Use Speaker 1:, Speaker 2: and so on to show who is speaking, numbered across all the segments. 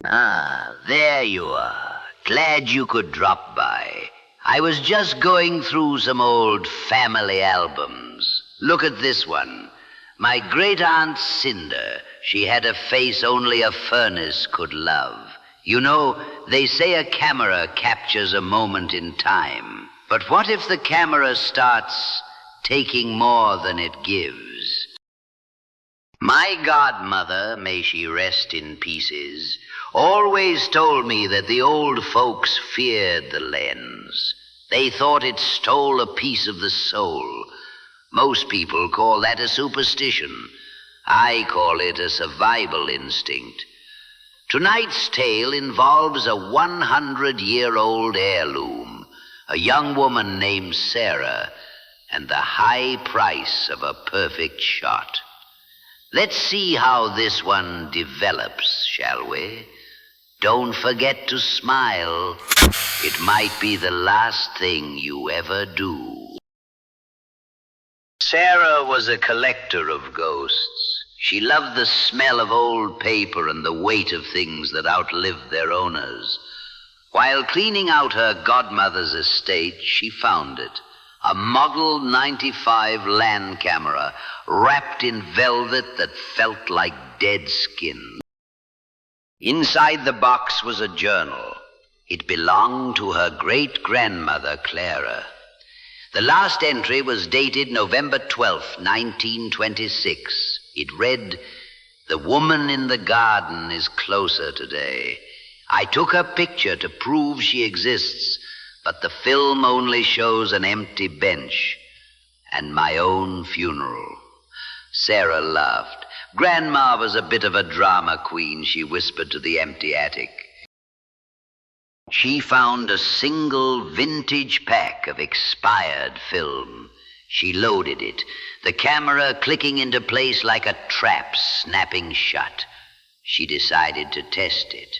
Speaker 1: Ah, there you are. Glad you could drop by. I was just going through some old family albums. Look at this one. My great-aunt Cinder. She had a face only a furnace could love. You know, they say a camera captures a moment in time. But what if the camera starts taking more than it gives? My godmother, may she rest in pieces, always told me that the old folks feared the lens. They thought it stole a piece of the soul. Most people call that a superstition. I call it a survival instinct. Tonight's tale involves a 100-year-old heirloom, a young woman named Sarah, and the high price of a perfect shot. Let's see how this one develops, shall we? Don't forget to smile. It might be the last thing you ever do. Sarah was a collector of ghosts. She loved the smell of old paper and the weight of things that outlived their owners. While cleaning out her godmother's estate, she found it. A Model 95 land camera wrapped in velvet that felt like dead skin. Inside the box was a journal. It belonged to her great-grandmother, Clara. The last entry was dated November 12th, 1926. It read, "The woman in the garden is closer today. I took her picture to prove she exists, but the film only shows an empty bench and my own funeral." Sarah laughed. Grandma was a bit of a drama queen, she whispered to the empty attic. She found a single vintage pack of expired film. She loaded it, the camera clicking into place like a trap snapping shut. She decided to test it.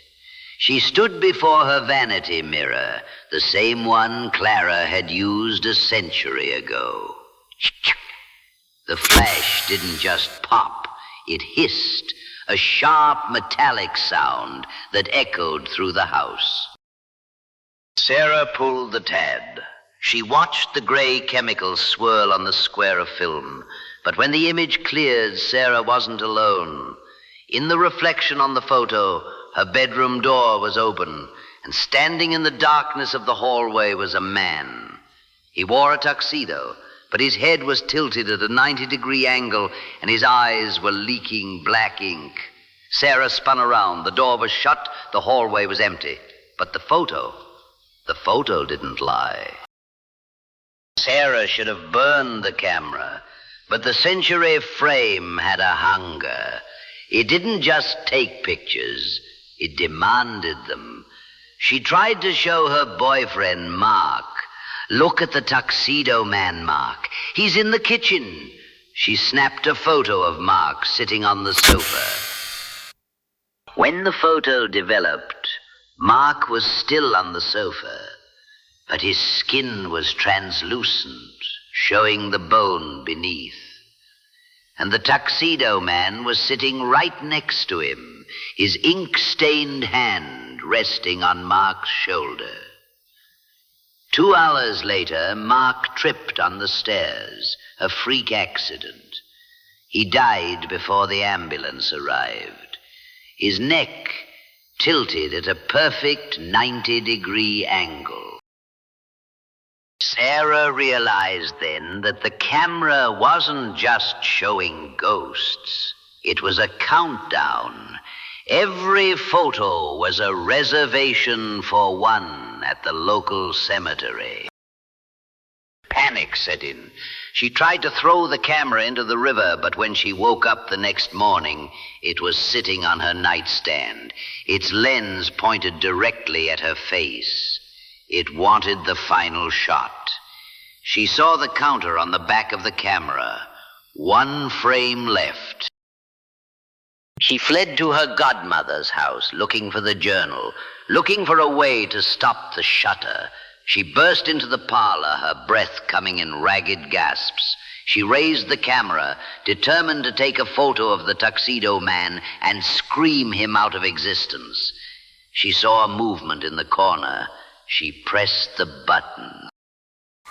Speaker 1: She stood before her vanity mirror, the same one Clara had used a century ago. The flash didn't just pop, it hissed, a sharp metallic sound that echoed through the house. Sarah pulled the tab. She watched the gray chemicals swirl on the square of film. But when the image cleared, Sarah wasn't alone. In the reflection on the photo, her bedroom door was open, and standing in the darkness of the hallway was a man. He wore a tuxedo, but his head was tilted at a 90-degree angle, and his eyes were leaking black ink. Sarah spun around. The door was shut. The hallway was empty. But the photo didn't lie. Sarah should have burned the camera, but the century frame had a hunger. It didn't just take pictures, it demanded them. She tried to show her boyfriend, Mark. "Look at the tuxedo man, Mark. He's in the kitchen." She snapped a photo of Mark sitting on the sofa. When the photo developed, Mark was still on the sofa, but his skin was translucent, showing the bone beneath. And the tuxedo man was sitting right next to him, his ink-stained hand resting on Mark's shoulder. 2 hours later, Mark tripped on the stairs, a freak accident. He died before the ambulance arrived. His neck tilted at a perfect 90-degree angle. Sarah realized then that the camera wasn't just showing ghosts. It was a countdown. Every photo was a reservation for one at the local cemetery. Panic set in. She tried to throw the camera into the river, but when she woke up the next morning, it was sitting on her nightstand. Its lens pointed directly at her face. It wanted the final shot. She saw the counter on the back of the camera. 1 frame left. She fled to her godmother's house, looking for the journal, looking for a way to stop the shutter. She burst into the parlor, her breath coming in ragged gasps. She raised the camera, determined to take a photo of the tuxedo man and scream him out of existence. She saw a movement in the corner. She pressed the button.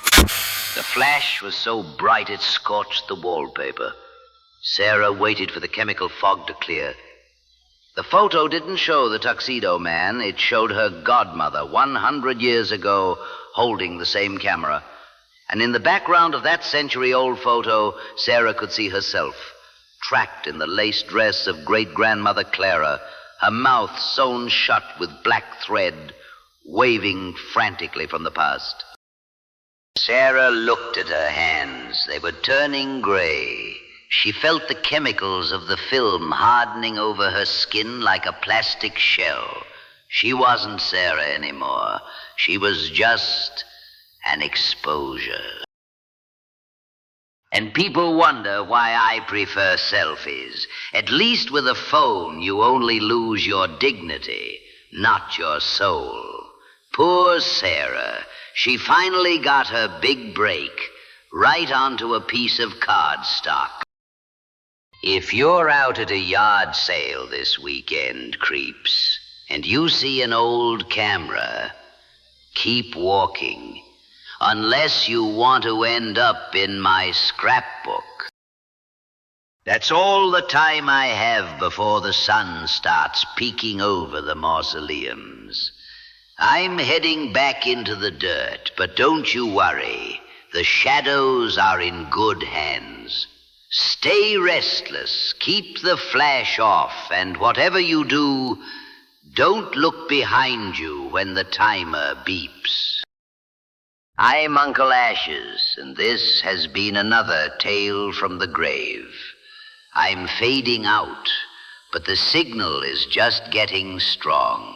Speaker 1: The flash was so bright it scorched the wallpaper. Sarah waited for the chemical fog to clear. The photo didn't show the tuxedo man. It showed her godmother 100 years ago holding the same camera. And in the background of that century-old photo, Sarah could see herself, trapped in the lace dress of great-grandmother Clara, her mouth sewn shut with black thread, waving frantically from the past. Sarah looked at her hands. They were turning gray. She felt the chemicals of the film hardening over her skin like a plastic shell. She wasn't Sarah anymore. She was just an exposure. And people wonder why I prefer selfies. At least with a phone, you only lose your dignity, not your soul. Poor Sarah. She finally got her big break, right onto a piece of cardstock. If you're out at a yard sale this weekend, creeps, and you see an old camera, keep walking, unless you want to end up in my scrapbook. That's all the time I have before the sun starts peeking over the mausoleums. I'm heading back into the dirt, but don't you worry. The shadows are in good hands. Stay restless, keep the flash off, and whatever you do, don't look behind you when the timer beeps. I'm Uncle Ashes, and this has been another tale from the grave. I'm fading out, but the signal is just getting strong.